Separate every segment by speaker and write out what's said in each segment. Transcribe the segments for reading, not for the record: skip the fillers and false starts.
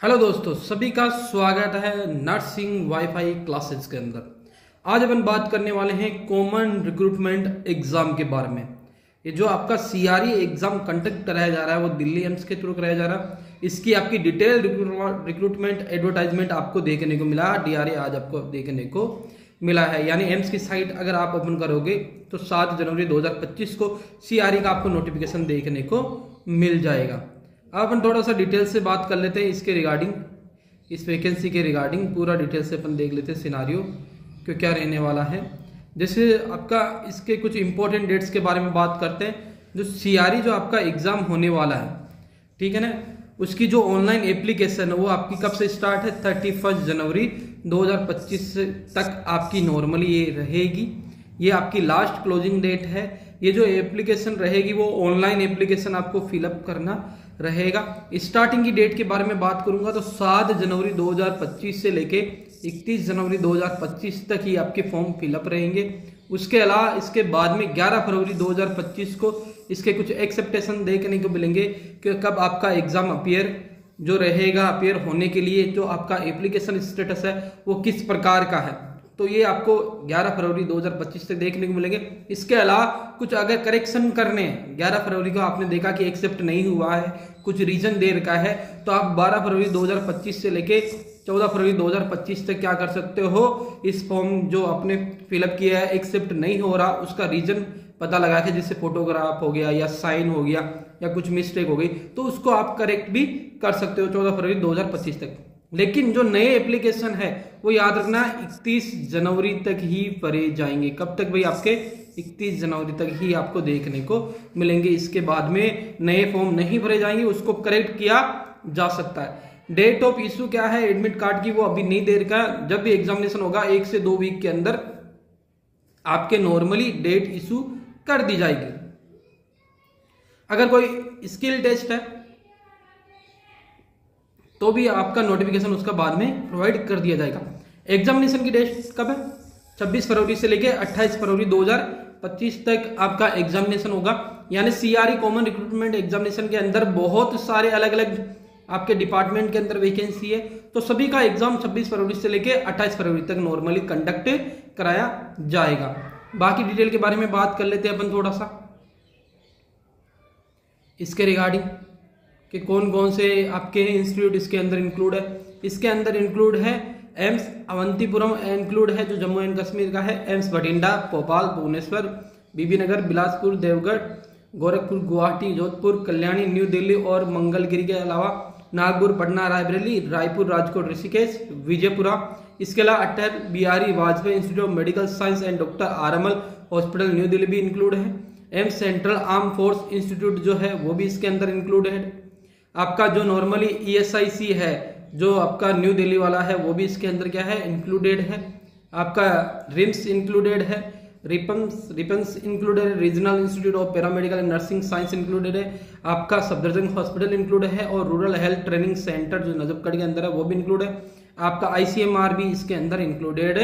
Speaker 1: Hello दोस्तों, सभी का स्वागत है नर्सिंग वाईफाई क्लासेस के अंदर। आज अपन बात करने वाले हैं कॉमन रिक्रूटमेंट एग्जाम के बारे में। ये जो आपका सीआरई एग्जाम कंडक्ट कराया जा रहा है वो दिल्ली एम्स के थ्रू कराया जा रहा है। इसकी आपकी डिटेल रिक्रूटमेंट एडवर्टाइजमेंट आपको देखने को मिला। डीआरए आज आपको देखने को मिला है, यानी एम्स की साइट अगर आप ओपन करोगे तो 7 जनवरी 2025 को सीआरई का आपको नोटिफिकेशन देखने को मिल जाएगा। अब अपन थोड़ा सा डिटेल से बात कर लेते हैं इसके रिगार्डिंग, इस वैकेंसी के रिगार्डिंग पूरा डिटेल से अपन देख लेते हैं सिनारियो क्यों क्या रहने वाला है। जैसे आपका इसके कुछ इंपॉर्टेंट डेट्स के बारे में बात करते हैं। जो सीआरई जो आपका एग्जाम होने वाला है, ठीक है ना, उसकी जो ऑनलाइन एप्लीकेशन है वो आपकी कब से स्टार्ट है? 31 जनवरी 2025 तक आपकी नॉर्मली ये रहेगी। ये आपकी लास्ट क्लोजिंग डेट है। ये जो एप्लीकेशन रहेगी वो ऑनलाइन एप्लीकेशन आपको फिलअप करना रहेगा। स्टार्टिंग की डेट के बारे में बात करूंगा तो 7 जनवरी 2025 से लेके 31 जनवरी 2025 तक ही आपके फॉर्म फिलअप रहेंगे। उसके अलावा इसके बाद में 11 फरवरी 2025 को इसके कुछ एक्सेप्टेशन देखने को मिलेंगे कि कब आपका एग्जाम अपियर जो रहेगा, अपियर होने के लिए जो आपका एप्लीकेशन स्टेटस है वो किस प्रकार का है, तो ये आपको 11 फरवरी 2025 से देखने को मिलेंगे। इसके अलावा कुछ अगर करेक्शन करने हैं, 11 फरवरी को आपने देखा कि एक्सेप्ट नहीं हुआ है, कुछ रीजन दे रखा है, तो आप 12 फरवरी 2025 से लेके 14 फरवरी 2025 तक क्या कर सकते हो, इस फॉर्म जो आपने फिलअप किया है एक्सेप्ट नहीं हो रहा उसका रीजन पता लगा के, जिससे फोटोग्राफ हो गया या साइन हो गया या कुछ मिस्टेक हो गई, तो उसको आप करेक्ट भी कर सकते हो 14 फरवरी 2025 तक। लेकिन जो नए एप्लीकेशन है वो याद रखना 31 जनवरी तक ही भरे जाएंगे। कब तक भाई? आपके 31 जनवरी तक ही आपको देखने को मिलेंगे। इसके बाद में नए फॉर्म नहीं भरे जाएंगे, उसको करेक्ट किया जा सकता है। डेट ऑफ इशू क्या है एडमिट कार्ड की वो अभी नहीं दे रखा है। जब भी एग्जामिनेशन होगा 1 से 2 वीक के अंदर आपके नॉर्मली डेट इशू कर दी जाएगी। अगर कोई स्किल टेस्ट है तो भी आपका नोटिफिकेशन उसका बाद में प्रोवाइड कर दिया जाएगा। एग्जामिनेशन की डेट कब है? 26 फरवरी से लेके 28 फरवरी 2025 तक आपका एग्जामिनेशन होगा। यानी सीआरई कॉमन रिक्रूटमेंट एग्जामिनेशन के अंदर बहुत सारे अलग अलग आपके डिपार्टमेंट के अंदर वैकेंसी है, तो सभी का एग्जाम 26 फरवरी से लेके 28 फरवरी तक नॉर्मली कंडक्ट कराया जाएगा। बाकी डिटेल के बारे में बात कर लेते हैं अपन थोड़ा सा इसके रिगार्डिंग कि कौन कौन से आपके इंस्टीट्यूट इसके अंदर इंक्लूड है। इसके अंदर इंक्लूड है एम्स अवंतीपुरम इंक्लूड है जो जम्मू एंड कश्मीर का है, एम्स बठिंडा, भोपाल, भुवनेश्वर, बीबी नगर, बिलासपुर, देवगढ़, गोरखपुर, गुवाहाटी, जोधपुर, कल्याणी, न्यू दिल्ली और मंगलगिरी के अलावा नागपुर, पटना, रायबरेली, रायपुर, राजकोट, ऋषिकेश, विजयपुरा। इसके अलावा Atal Bihari Vajpayee institute of medical science and doctor RML hospital new Delhi भी इंक्लूड है। AIIMS central arm force institute जो है वो भी इसके अंदर इंक्लूड है। आपका जो नॉर्मली ईएसआईसी है जो आपका न्यू दिल्ली वाला है वो भी इसके अंदर क्या है? इंक्लूडेड है। आपका रिम्स इंक्लूडेड है, रिपन्स इंक्लूडेड है, regional institute of paramedical and nursing science included है। आपका सफदरजंग हॉस्पिटल इंक्लूड है और रूरल हेल्थ ट्रेनिंग सेंटर जो नजफगढ़ के अंदर है वो भी इंक्लूड है। आपका आईसीएमआर भी इसके अंदर इंक्लूडेड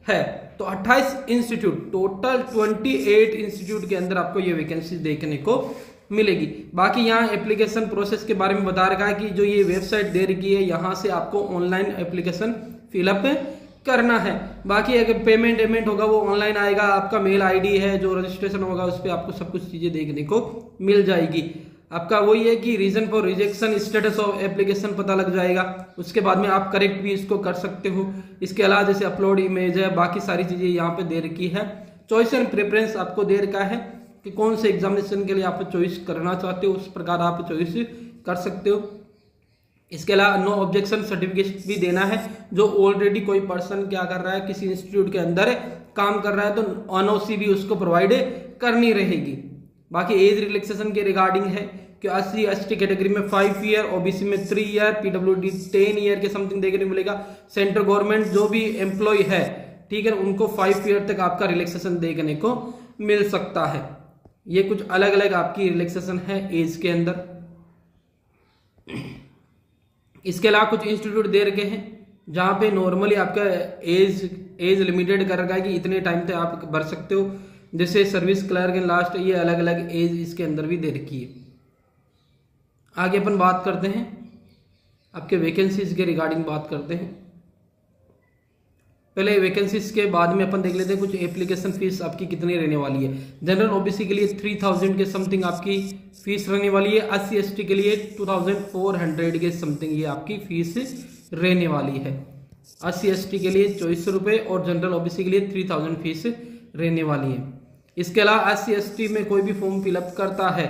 Speaker 1: है। तो 28 इंस्टीट्यूट, टोटल 28 इंस्टीट्यूट के अंदर आपको ये वैकेंसी देखने को मिलेगी। बाकी यहाँ एप्लीकेशन प्रोसेस के बारे में बता रखा है कि जो ये वेबसाइट दे रखी है यहाँ से आपको ऑनलाइन एप्लीकेशन फिलअप करना है। बाकी अगर पेमेंट होगा वो ऑनलाइन आएगा। आपका मेल आईडी है जो रजिस्ट्रेशन होगा उस पर आपको सब कुछ चीजें देखने को मिल जाएगी। आपका वही है कि reason for rejection, status of application पता लग जाएगा। उसके बाद में आप करेक्ट भी इसको कर सकते हो। इसके अलावा जैसे अपलोड इमेज है, बाकी सारी चीजें यहाँ पे दे रखी है। चॉइस एंड प्रेफरेंस आपको दे रखा है कि कौन से एग्जामिनेशन के लिए आप चॉइस करना चाहते हो, उस प्रकार आप चॉइस कर सकते हो। इसके अलावा नो ऑब्जेक्शन सर्टिफिकेट भी देना है। जो ऑलरेडी कोई पर्सन क्या कर रहा है, किसी इंस्टीट्यूट के अंदर काम कर रहा है तो एनओसी भी उसको प्रोवाइड करनी रहेगी। बाकी एज रिलैक्सेशन के रिगार्डिंग है कि SC ST कैटेगरी में 5 ईयर, ओबीसी में 3 ईयर, पीडब्ल्यूडी 10 ईयर के समथिंग देखने को मिलेगा। सेंट्रल गवर्नमेंट जो भी एम्प्लॉय है, ठीक है, उनको 5 ईयर तक आपका रिलैक्सेशन देखने को मिल सकता है। ये कुछ अलग अलग आपकी रिलैक्सेशन है एज के अंदर। इसके अलावा कुछ इंस्टीट्यूट दे रखे हैं जहां पे नॉर्मली आपका एज लिमिटेड कर रखा है कि इतने टाइम तक आप भर सकते हो। जैसे सर्विस क्लर्क एंड लास्ट, ये अलग अलग एज इसके अंदर भी दे रखी है। आगे अपन बात करते हैं आपके वैकेंसीज के रिगार्डिंग बात करते हैं। पहले वैकेंसीज के बाद में अपन देख लेते हैं कुछ एप्लीकेशन फीस आपकी कितनी रहने वाली है। जनरल ओबीसी के लिए 3000 के समथिंग आपकी फीस रहने वाली है। SC/ST के लिए 2400 के समथिंग ये आपकी फीस रहने वाली है। SC/ST के लिए 2400 रुपये और जनरल ओबीसी के लिए 3000 फीस रहने वाली है। इसके अलावा SC/ST में कोई भी फॉर्म फिलअप करता है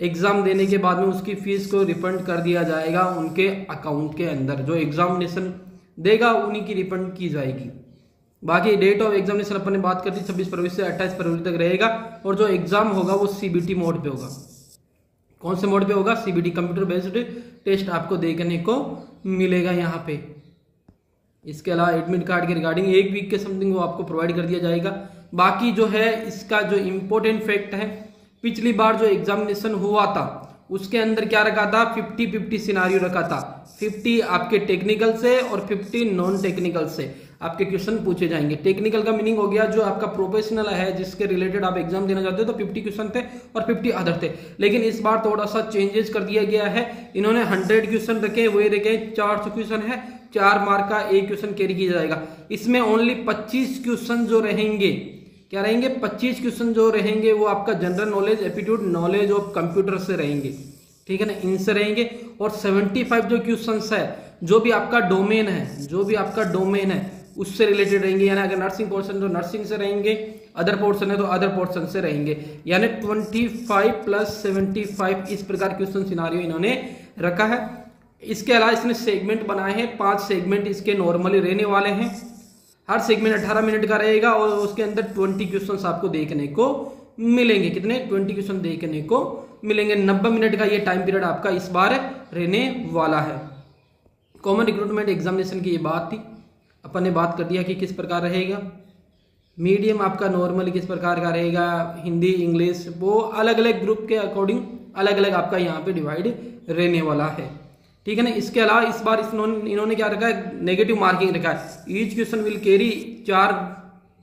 Speaker 1: एग्जाम देने के बाद में उसकी फीस को रिफंड कर दिया जाएगा उनके अकाउंट के अंदर। जो एग्जामिनेशन देगा उन्हीं की रिफंड की जाएगी। बाकी डेट ऑफ एग्जामिनेशन अपन ने बात कर दी 26 फरवरी से 28 फरवरी तक रहेगा। और जो एग्जाम होगा वो CBT मोड पे होगा। कौन से मोड पे होगा? CBT, कंप्यूटर बेस्ड टेस्ट आपको देखने को मिलेगा यहाँ पे। इसके अलावा एडमिट कार्ड के रिगार्डिंग 1 वीक के समथिंग वो आपको प्रोवाइड कर दिया जाएगा। बाकी जो है इसका जो इम्पोर्टेंट फैक्ट है, पिछली बार जो एग्जामिनेशन हुआ था उसके अंदर क्या रखा था? 50-50 सिनारियो रखा था। 50 आपके टेक्निकल से और 50 नॉन टेक्निकल से आपके क्वेश्चन पूछे जाएंगे। टेक्निकल का मीनिंग हो गया जो आपका प्रोफेशनल है, जिसके रिलेटेड आप एग्जाम देना चाहते हो, तो 50 क्वेश्चन थे और 50 अदर थे। लेकिन इस बार थोड़ा सा चेंजेस कर दिया गया है। इन्होंने 100 क्वेश्चन रखे, वही रखे 400 क्वेश्चन है, 4 मार्क का 1 क्वेश्चन कैरी किया जाएगा। इसमें ओनली 25 क्वेश्चन जो रहेंगे, क्या रहेंगे? 25 क्वेश्चन जो रहेंगे वो आपका general knowledge, aptitude, knowledge of computer से रहेंगे, ठीक है ना, इनसे रहेंगे। और 75 जो क्वेश्चंस है, जो भी आपका डोमेन है, जो भी आपका डोमेन है उससे रिलेटेड रहेंगे। यानी अगर नर्सिंग पोर्शन तो नर्सिंग से रहेंगे, अदर पोर्शन है तो अदर पोर्शन से रहेंगे। यानी 25 + 75 इस प्रकार क्वेश्चन सिनारियो इन्होंने रखा है। इसके अलावा इसने सेगमेंट बनाए हैं, 5 सेगमेंट इसके नॉर्मली रहने वाले हैं। हर सेगमेंट 18 मिनट का रहेगा और उसके अंदर 20 क्वेश्चंस आपको देखने को मिलेंगे। कितने? 20 क्वेश्चन देखने को मिलेंगे। 90 मिनट का ये टाइम पीरियड आपका इस बार रहने वाला है। कॉमन रिक्रूटमेंट एग्जामिनेशन की ये बात थी। अपन ने बात कर दिया कि किस प्रकार रहेगा। मीडियम आपका नॉर्मली किस प्रकार का रहेगा, हिंदी, इंग्लिश, वो अलग अलग ग्रुप के अकॉर्डिंग अलग अलग आपका यहाँ पे डिवाइड रहने वाला है, ठीक है ना। इसके अलावा इस बार इन्होंने क्या रखा है? नेगेटिव मार्किंग रखा है। Each question will carry 4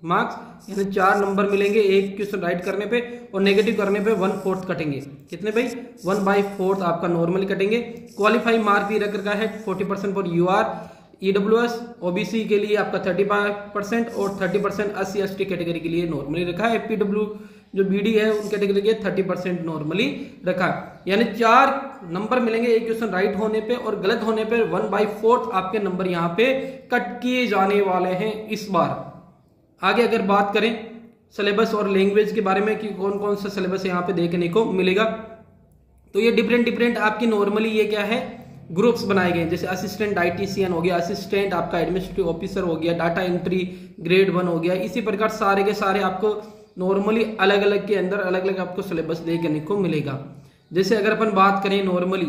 Speaker 1: marks, यानी 4 नंबर मिलेंगे एक क्वेश्चन राइट करने पे, और नेगेटिव करने पे 1/4 कटेंगे। कितने भाई? 1/4 आपका नॉर्मली कटेंगे। क्वालिफाई मार्क भी रख रखा है 40% फॉर UR, EWS, OBC के लिए आपका 35% और 30% SC/ST कैटेगरी के लिए नॉर्मली रखा है। FPW जो BD है उन कैटेगरी के 30% नॉर्मली रखा है। यानी 4 नंबर मिलेंगे एक क्वेश्चन राइट होने पे, और गलत होने पे 1/4 आपके नंबर यहाँ पे कट किए जाने वाले हैं इस बार। आगे अगर बात करें सिलेबस और लैंग्वेज के बारे में कि कौन कौन सा सिलेबस यहाँ पे देखने को मिलेगा, तो ये डिफरेंट आपकी नॉर्मली ये क्या है? ग्रुप्स बनाए गए। जैसे असिस्टेंट डाइटिशियन हो गया, असिस्टेंट आपका एडमिनिस्ट्रेटिव ऑफिसर हो गया, डाटा एंट्री ग्रेड 1 हो गया। इसी प्रकार सारे के सारे आपको नॉर्मली अलग अलग के अंदर अलग अलग आपको सिलेबस देखने को मिलेगा। जैसे अगर अपन बात करें नॉर्मली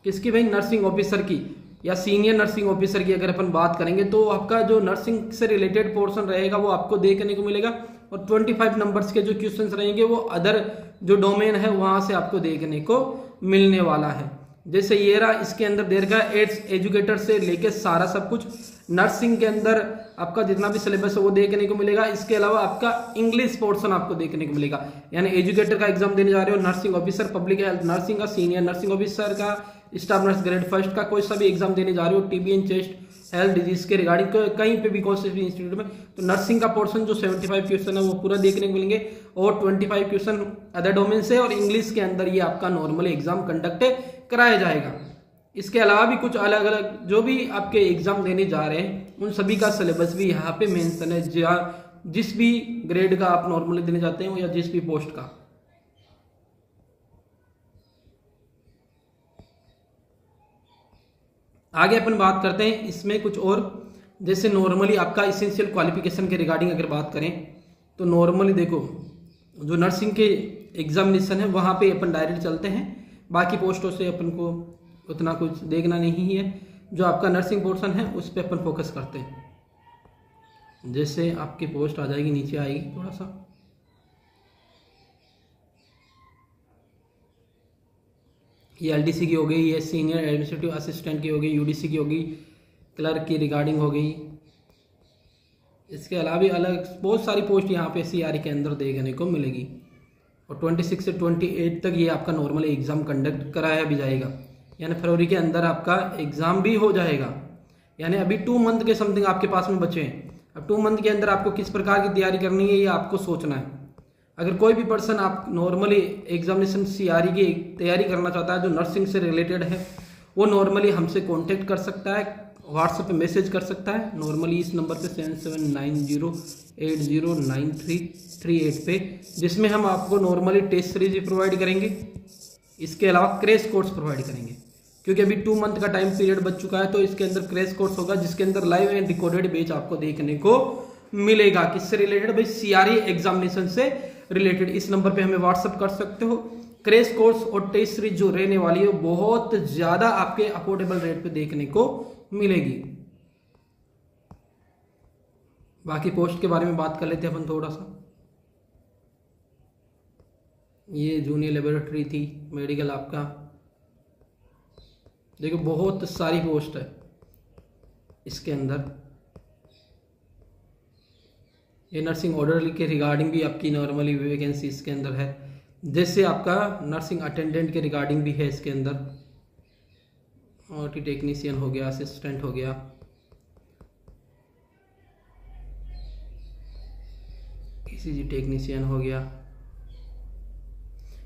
Speaker 1: किसकी भाई? नर्सिंग ऑफिसर की या सीनियर नर्सिंग ऑफिसर की अगर अपन बात करेंगे, तो आपका जो नर्सिंग से रिलेटेड पोर्शन रहेगा वो आपको देखने को मिलेगा। और 25 नंबर्स के जो क्वेश्चंस रहेंगे वो अदर जो डोमेन है वहां से आपको देखने को मिलने वाला है। जैसे ये रहा, इसके अंदर दे रखा है एड्स एजुकेटर से लेके सारा सब कुछ नर्सिंग के अंदर आपका जितना भी सिलेबस है वो देखने को मिलेगा। इसके अलावा आपका इंग्लिश पोर्शन आपको देखने को मिलेगा। यानी एजुकेटर का एग्जाम देने जा रहे हो, nursing officer, public health nursing का, सीनियर नर्सिंग ऑफिसर का, स्टाफ नर्स ग्रेड 1 का, कोई सा भी एग्जाम देने जा रहे हो, TB and chest health disease के रिगार्डिंग कहीं पे भी कौन से भी इंस्टीट्यूट में, तो नर्सिंग का पोर्शन जो 75 क्वेश्चन है वो पूरा देखने को मिलेंगे। और 25 क्वेश्चन अदर डोमेन से, और इंग्लिश के अंदर ये आपका नॉर्मली एग्जाम कंडक्ट कराया जाएगा। इसके अलावा भी कुछ अलग अलग जो भी आपके एग्जाम देने जा रहे हैं उन सभी का सिलेबस भी यहाँ पे मेंशन है, जिस भी ग्रेड का आप नॉर्मली देने जाते हैं या जिस भी पोस्ट का। आगे अपन बात करते हैं इसमें कुछ और। जैसे नॉर्मली आपका इसेंशियल क्वालिफिकेशन के रिगार्डिंग अगर बात करें, तो नॉर्मली देखो जो नर्सिंग के एग्जामिनेशन है वहाँ पे अपन डायरेक्ट चलते हैं। बाकी पोस्टों से अपन को उतना कुछ देखना नहीं है। जो आपका नर्सिंग पोर्शन है उस पर अपन फोकस करते हैं। जैसे आपकी पोस्ट आ जाएगी, नीचे आएगी थोड़ा सा, ये LDC की हो गई, ये सीनियर एडमिनिस्ट्रेटिव असिस्टेंट की हो गई, UDC की हो गई, क्लर्क की रिगार्डिंग हो गई। इसके अलावा भी अलग बहुत सारी पोस्ट यहाँ पे CRE के अंदर देखने को मिलेगी। और 26 से 28 तक ये आपका नॉर्मल एग्जाम कंडक्ट कराया भी जाएगा। यानी फरवरी के अंदर आपका एग्ज़ाम भी हो जाएगा। यानी अभी 2 मंथ के समथिंग आपके पास में बचे हैं। अब 2 मंथ के अंदर आपको किस प्रकार की तैयारी करनी है ये आपको सोचना है। अगर कोई भी पर्सन आप नॉर्मली एग्जामिनेशन CRE की तैयारी करना चाहता है जो नर्सिंग से रिलेटेड है, वो नॉर्मली हमसे कांटेक्ट कर सकता है, व्हाट्सएप पे मैसेज कर सकता है नॉर्मली इस नंबर पे 7790809338 पे, जिसमें हम आपको नॉर्मली टेस्ट सीरीज भी प्रोवाइड करेंगे, इसके अलावा क्रैश कोर्स प्रोवाइड करेंगे। क्योंकि अभी 2 मंथ का टाइम पीरियड बच चुका है, तो इसके अंदर क्रैश कोर्स होगा जिसके अंदर लाइव एंड रिकॉर्डेड बैच आपको देखने को मिलेगा। किससे रिलेटेड भाई? CRE एग्जामिनेशन से रिलेटेड। इस नंबर पे हमें व्हाट्सअप कर सकते हो। क्रैश कोर्स और टेस्ट सीरीज जो रहने वाली है बहुत ज्यादा आपके अफोर्डेबल रेट पे देखने को मिलेगी। बाकी पोस्ट के बारे में बात कर लेते हैं अपन थोड़ा सा। ये जूनियर लेबोरेटरी थी, मेडिकल आपका देखो बहुत सारी पोस्ट है इसके अंदर। ये नर्सिंग ऑर्डर के रिगार्डिंग भी आपकी नॉर्मली वैकेंसी इसके अंदर है, जैसे आपका नर्सिंग अटेंडेंट के रिगार्डिंग भी है इसके अंदर। OT टेक्नीशियन हो गया, असिस्टेंट हो गया, ECG टेक्नीशियन हो गया।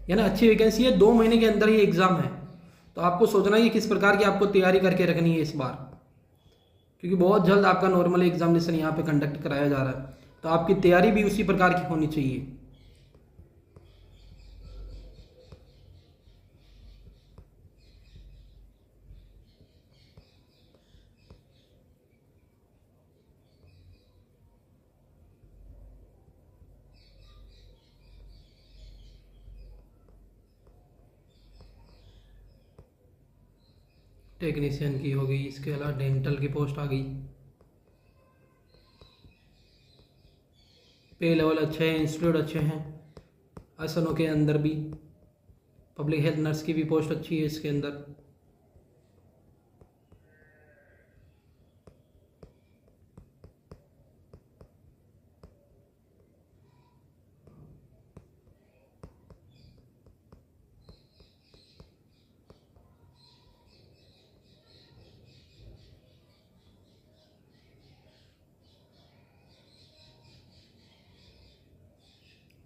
Speaker 1: यानी अच्छी वैकेंसी है, 2 महीने के अंदर ही एग्जाम है। तो आपको सोचना है कि किस प्रकार की आपको तैयारी करके रखनी है इस बार, क्योंकि बहुत जल्द आपका नॉर्मल एग्जामिनेशन यहाँ पे कंडक्ट कराया जा रहा है, तो आपकी तैयारी भी उसी प्रकार की होनी चाहिए। टेक्नीशियन की हो गई, इसके अलावा डेंटल की पोस्ट आ गई। पे लेवल अच्छे हैं, इंस्टीट्यूट अच्छे हैं। SNO के अंदर भी पब्लिक हेल्थ नर्स की भी पोस्ट अच्छी है इसके अंदर।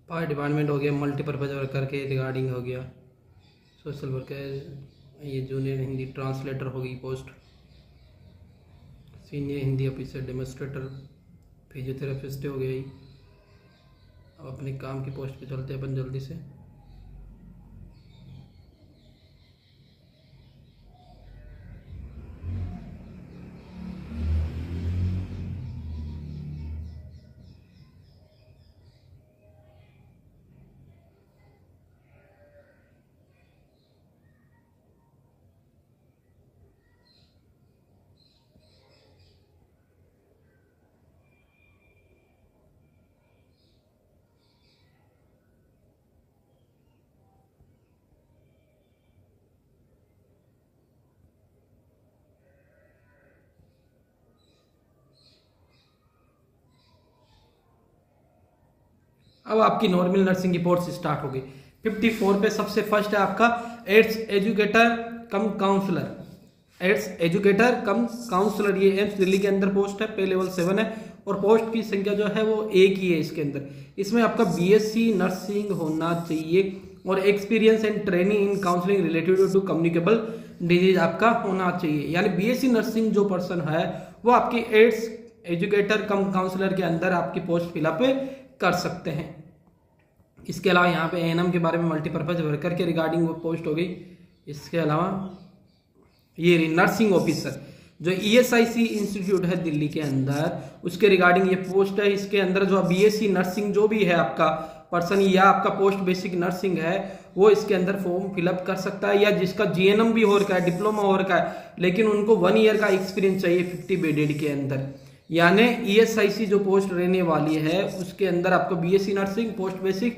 Speaker 1: फायर डिपार्टमेंट हो गया, मल्टीपर्पज वर्कर के रिगार्डिंग हो गया, सोशल वर्कर, ये जूनियर हिंदी ट्रांसलेटर हो गई post, senior Hindi officer, demonstrator, physiotherapist हो गई। अब अपने काम की पोस्ट पे चलते हैं अपन जल्दी से। अब आपकी नॉर्मल नर्सिंग की कोर्स स्टार्ट हो गई। 54 पे सबसे फर्स्ट है आपका एड्स एजुकेटर कम काउंसलर। एड्स एजुकेटर कम काउंसलर, ये एम्स दिल्ली के अंदर पोस्ट है, पे लेवल 7 है और पोस्ट की संख्या जो है वो एक ही है इसके अंदर। इसमें आपका BSc नर्सिंग होना चाहिए और experience and training in counselling related to communicable disease आपका होना चाहिए। यानी BSc नर्सिंग जो पर्सन है वो आपकी एड्स एजुकेटर कम काउंसलर के अंदर आपकी पोस्ट फिलअप कर सकते हैं। इसके अलावा यहाँ पे ANM के बारे में मल्टीपर्पज वर्कर के रिगार्डिंग वो पोस्ट हो गई। इसके अलावा ये नर्सिंग ऑफिसर जो ESIC इंस्टीट्यूट है दिल्ली के अंदर, उसके रिगार्डिंग ये पोस्ट है। इसके अंदर जो BSc नर्सिंग जो भी है आपका पर्सन या आपका पोस्ट बेसिक नर्सिंग है वो इसके अंदर फॉर्म फिलअप कर सकता है, या जिसका GNM भी हो रखा है, डिप्लोमा हो रखा है, लेकिन उनको 1 ईयर का एक्सपीरियंस चाहिए 50 बेडेड के अंदर। यानी ESIC जो पोस्ट रहने वाली है उसके अंदर आपको BSc नर्सिंग पोस्ट बेसिक,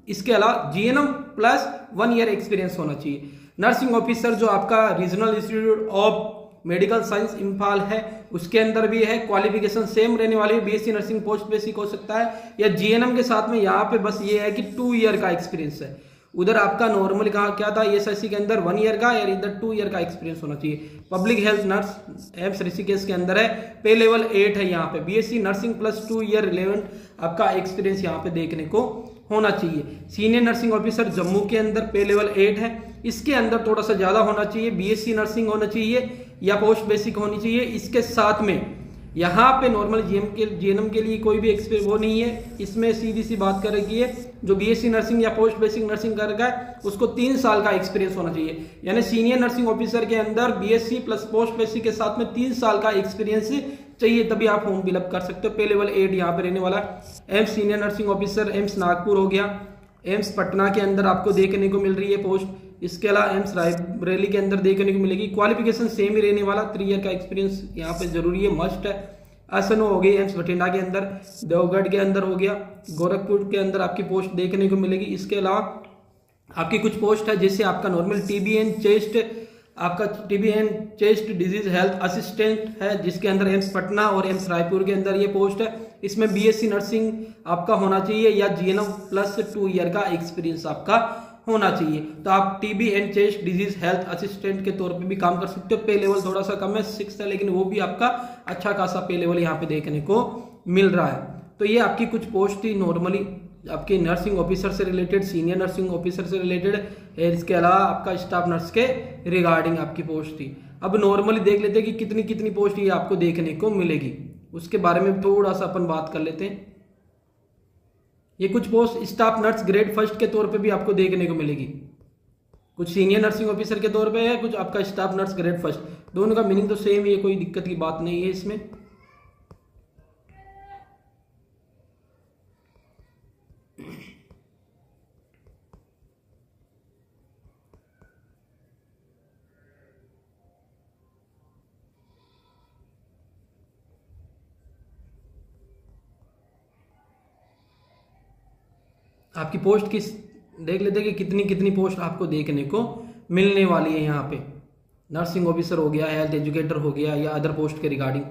Speaker 1: इसके अलावा GNM प्लस 1 ईयर एक्सपीरियंस होना चाहिए। नर्सिंग ऑफिसर जो आपका regional institute of medical science Imphal है उसके अंदर भी है, क्वालिफिकेशन सेम रहने वाली है। BSc नर्सिंग पोस्ट बेसिक हो सकता है या GNM के साथ में यहाँ पे बस ये है कि 2 ईयर का एक्सपीरियंस है। उधर आपका नॉर्मल कहा क्या था, ईएसआईसी के अंदर 1 ईयर का या इधर 2 ईयर का एक्सपीरियंस होना चाहिए। Public health nurse AIIMS Rishikesh के अंदर है, पे लेवल 8 है यहाँ पे। BSc nursing plus 2 year relevant आपका एक्सपीरियंस यहाँ पे देखने को होना चाहिए। सीनियर नर्सिंग ऑफिसर जम्मू के अंदर पे लेवल 8 है, इसके अंदर थोड़ा सा ज्यादा होना चाहिए, बीएससी नर्सिंग होना चाहिए या पोस्ट बेसिक होनी चाहिए। इसके साथ में यहाँ पे नॉर्मल जीएनएम के लिए कोई भी एक्सपीरियंस वो नहीं है। इसमें सीधी सी बात कर रखी है, जो बीएससी नर्सिंग या पोस्ट बेसिक नर्सिंग कर रखा है उसको 3 साल का एक्सपीरियंस होना चाहिए। यानी सीनियर नर्सिंग ऑफिसर के अंदर बीएससी प्लस पोस्ट बेसिक के साथ में 3 साल का एक्सपीरियंस चाहिए, तभी आप फॉर्म फिलअप कर सकते हो। पे लेवल 8 यहाँ पे रहने वाला। AIIMS senior nursing officer AIIMS Nagpur हो गया, एम्स पटना के अंदर आपको देखने को मिल रही है पोस्ट। इसके अलावा एम्स रायबरेली के अंदर देखने को मिलेगी। क्वालिफिकेशन सेम ही रहने वाला, 3 ईयर का एक्सपीरियंस यहाँ पे जरूरी है, मस्ट है। एसएनओ हो गई एम्स बठिंडा के अंदर, देवगढ़ के अंदर हो गया, गोरखपुर के अंदर आपकी पोस्ट देखने को मिलेगी। इसके अलावा आपकी कुछ पोस्ट है जैसे आपका normal TB and chest disease health assistant है, जिसके अंदर एम्स पटना और एम्स रायपुर के अंदर ये पोस्ट है। इसमें बीएससी नर्सिंग आपका होना चाहिए या जीएनएम प्लस 2 ईयर का एक्सपीरियंस आपका होना चाहिए। तो आप TB and chest disease health assistant के तौर पे भी काम कर सकते हो। पे लेवल थोड़ा सा कम है, 6 है, लेकिन वो भी आपका अच्छा खासा पे लेवल यहाँ पे देखने को मिल रहा है। तो ये आपकी कुछ पोस्ट थी नॉर्मली आपके नर्सिंग ऑफिसर से रिलेटेड, सीनियर नर्सिंग ऑफिसर से रिलेटेड, इसके अलावा आपका स्टाफ नर्स के रिगार्डिंग आपकी पोस्ट थी। अब नॉर्मली देख लेते हैं कि कितनी कितनी पोस्ट ये आपको देखने को मिलेगी, उसके बारे में थोड़ा सा अपन बात कर लेते हैं। ये कुछ पोस्ट स्टाफ नर्स ग्रेड 1 के तौर पे भी आपको देखने को मिलेगी, कुछ सीनियर नर्सिंग ऑफिसर के तौर पे है, कुछ आपका स्टाफ नर्स ग्रेड 1। दोनों का मीनिंग तो सेम ही है, कोई दिक्कत की बात नहीं है इसमें। आपकी पोस्ट किस देख लेते हैं कि कितनी कितनी पोस्ट आपको देखने को मिलने वाली है। यहाँ पे नर्सिंग ऑफिसर हो गया, हेल्थ एजुकेटर हो गया, या अदर पोस्ट के रिगार्डिंग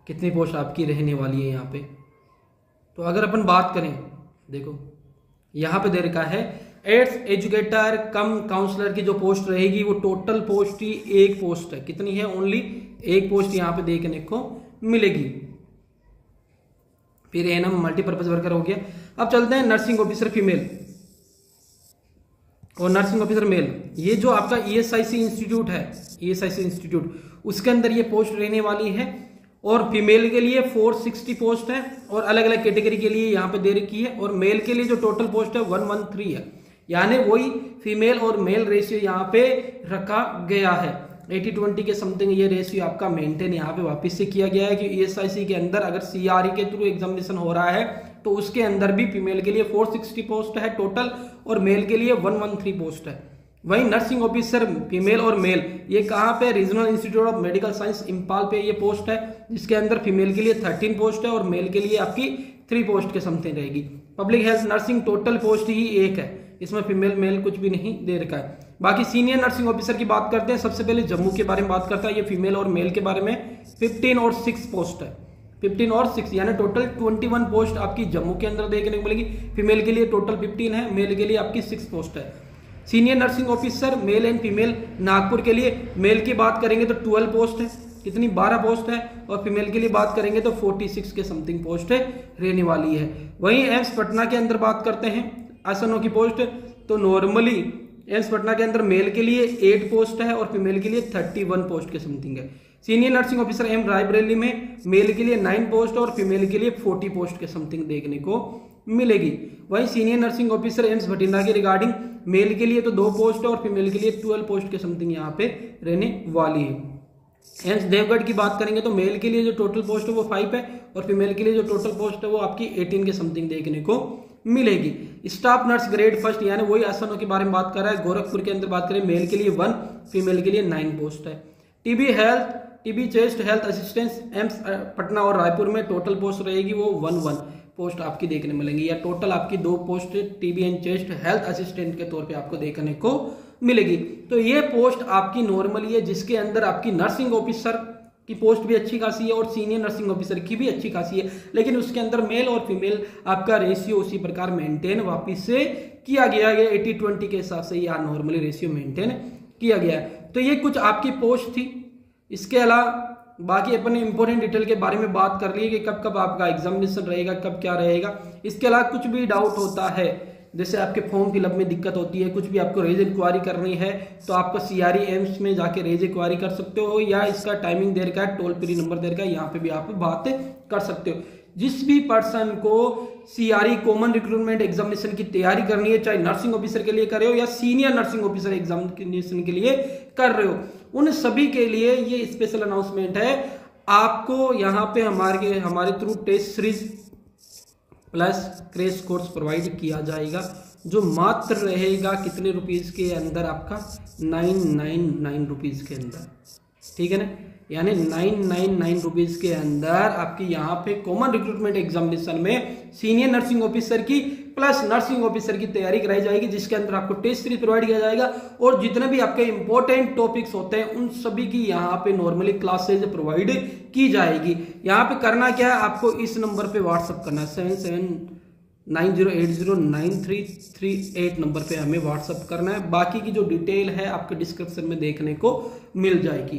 Speaker 1: कितनी पोस्ट आपकी रहने वाली है यहाँ पे। तो अगर अपन बात करें, देखो यहाँ पे दे रखा है एड्स एजुकेटर कम काउंसलर की जो पोस्ट रहेगी वो टोटल पोस्ट ही 1 पोस्ट है। कितनी है? ओनली 1 पोस्ट यहाँ पे देखने को मिलेगी। फिर एएनएम मल्टीपर्पज वर्कर हो गया। अब चलते हैं नर्सिंग ऑफिसर फीमेल और नर्सिंग ऑफिसर मेल। ये जो आपका ईएसआईसी इंस्टीट्यूट है, ईएसआईसी इंस्टीट्यूट, उसके अंदर ये पोस्ट रहने वाली है। और फीमेल के लिए 460 पोस्ट है और अलग अलग कैटेगरी के लिए यहाँ पे दे रखी है। और मेल के लिए जो टोटल पोस्ट है 113 है, यानी वही फीमेल और मेल रेशियो यहाँ पे रखा गया है। 80-20 के समथिंग ये रेशियो आपका मेंटेन यहाँ पे वापस से किया गया है कि ईएसआईसी के अंदर अगर सीआरई के थ्रू एग्जामिनेशन हो रहा है तो उसके अंदर भी फीमेल के लिए 460 पोस्ट है टोटल और मेल के लिए 113 पोस्ट है। वहीं नर्सिंग ऑफिसर फीमेल और मेल ये कहाँ पे? Regional institute of medical science Imphal पे ये पोस्ट है, जिसके अंदर फीमेल के लिए 13 पोस्ट है और मेल के लिए आपकी 3 पोस्ट के समथिंग रहेगी। Public health nursing total post ही 1 है, इसमें फीमेल मेल कुछ भी नहीं दे रखा है। बाकी सीनियर नर्सिंग ऑफिसर की बात करते हैं। सबसे पहले जम्मू के बारे में बात करता है, ये फीमेल और मेल के बारे में 15 और 6 पोस्ट है। 15 और 6 यानी टोटल 21 पोस्ट आपकी जम्मू के अंदर देखने को मिलेगी। फीमेल के लिए टोटल 15 है, मेल के लिए आपकी 6 पोस्ट है। Senior nursing officer male and female Nagpur के लिए मेल की बात करेंगे तो 12 पोस्ट है, कितनी 12 पोस्ट है, और फीमेल के लिए बात करेंगे तो 46 के समथिंग पोस्ट रहने वाली है। वहीं एम्स पटना के अंदर बात करते हैं एसएनओ की पोस्ट, तो नॉर्मली एम्स पटना के अंदर मेल के लिए 8 पोस्ट है और फीमेल के लिए 31 पोस्ट के समथिंग है। Senior nursing officer M Raebareli में मेल के लिए 9 पोस्ट और फीमेल के लिए 40 पोस्ट के समथिंग देखने को मिलेगी। वहीं senior nursing officer AIIMS Bathinda के रिगार्डिंग मेल के लिए तो 2 पोस्ट है और फीमेल के लिए 12 पोस्ट के समथिंग यहाँ पे रहने वाली है। एम्स देवगढ़ की बात करेंगे तो मेल के लिए जो टोटल पोस्ट है वो 5 है और फीमेल के लिए जो टोटल पोस्ट है वो आपकी 18 के समथिंग देखने को मिलेगी। स्टाफ नर्स ग्रेड 1 यानी वही एसएनओ के बारे में बात कर रहा है। गोरखपुर के अंदर बात करें मेल के लिए 1, फीमेल के लिए 9 पोस्ट है। TB chest health assistance AIIMS Patna और रायपुर में टोटल पोस्ट रहेगी वो 11 पोस्ट आपकी देखने मिलेंगी, या टोटल आपकी 2 post TB and chest health assistant के तौर पे आपको देखने को मिलेगी। तो ये पोस्ट आपकी नॉर्मली है जिसके अंदर आपकी नर्सिंग ऑफिसर की पोस्ट भी अच्छी खासी है और सीनियर नर्सिंग ऑफिसर की भी अच्छी खासी है, लेकिन उसके अंदर मेल और फीमेल आपका रेशियो उसी प्रकार मेंटेन वापिस से किया गया है 80-20 के हिसाब से, या नॉर्मली रेशियो मेंटेन किया गया है। तो ये कुछ आपकी पोस्ट थी। इसके अलावा बाकी अपने इंपॉर्टेंट डिटेल के बारे में बात कर लिए कि कब कब आपका एग्जामिनेशन रहेगा, कब क्या रहेगा। इसके अलावा कुछ भी डाउट होता है, जैसे आपके फॉर्म फिलअप में दिक्कत होती है, कुछ भी आपको रेज इंक्वायरी करनी है, तो आपका CRE एम्स में जाके रेज इंक्वायरी कर सकते हो, या इसका टाइमिंग दे रखा है, टोल फ्री नंबर दे रखा है, यहाँ पे भी आप बात कर सकते हो। जिस भी पर्सन को CRE कॉमन रिक्रूटमेंट एग्जामिनेशन की तैयारी करनी है, चाहे नर्सिंग ऑफिसर के लिए कर रहे हो या सीनियर नर्सिंग ऑफिसर एग्जामिनेशन के लिए कर रहे हो, उन सभी के लिए ये स्पेशल अनाउंसमेंट है। आपको यहाँ पे हमारे through test series plus crash course provide किया जाएगा, जो मात्र रहेगा कितने रुपीज़ के अंदर, आपका 999 रुपीज़ के अंदर, ठीक है ना, यानी 999 रुपीज़ के अंदर आपकी यहाँ पे कॉमन रिक्रूटमेंट एग्जामिनेशन में सीनियर नर्सिंग ऑफिसर की प्लस नर्सिंग ऑफिसर की तैयारी कराई जाएगी, जिसके अंदर आपको टेस्ट सीरीज प्रोवाइड किया जाएगा और जितने भी आपके इंपॉर्टेंट टॉपिक्स होते हैं उन सभी की यहाँ पे नॉर्मली क्लासेज प्रोवाइड की जाएगी। यहाँ पे करना क्या है, आपको इस नंबर पे व्हाट्सअप करना है 7790809338 नंबर पे हमें व्हाट्सअप करना है। बाकी की जो डिटेल है आपके डिस्क्रिप्शन में देखने को मिल जाएगी।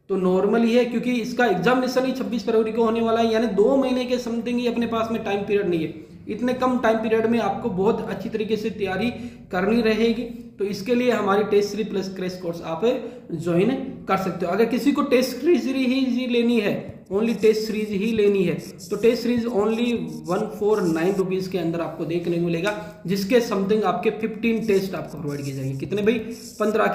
Speaker 1: तो नॉर्मली है, क्योंकि इसका एग्जामिनेशन ही 26 फरवरी को होने वाला है, यानी 2 महीने के समथिंग ही अपने पास में टाइम पीरियड नहीं है। इतने कम टाइम पीरियड में आपको बहुत अच्छी तरीके से तैयारी करनी रहेगी। तो इसके लिए हमारी test series plus crash course आप ज्वाइन कर सकते हो। अगर किसी को टेस्ट सीरीज ही लेनी है, ओनली टेस्ट सीरीज ही लेनी है, तो टेस्ट सीरीज ओनली 149 रुपीज़ के अंदर आपको देखने को मिलेगा, जिसके समथिंग आपके 15 टेस्ट आपको प्रोवाइड किए जाएंगे। कितने भाई? 15 के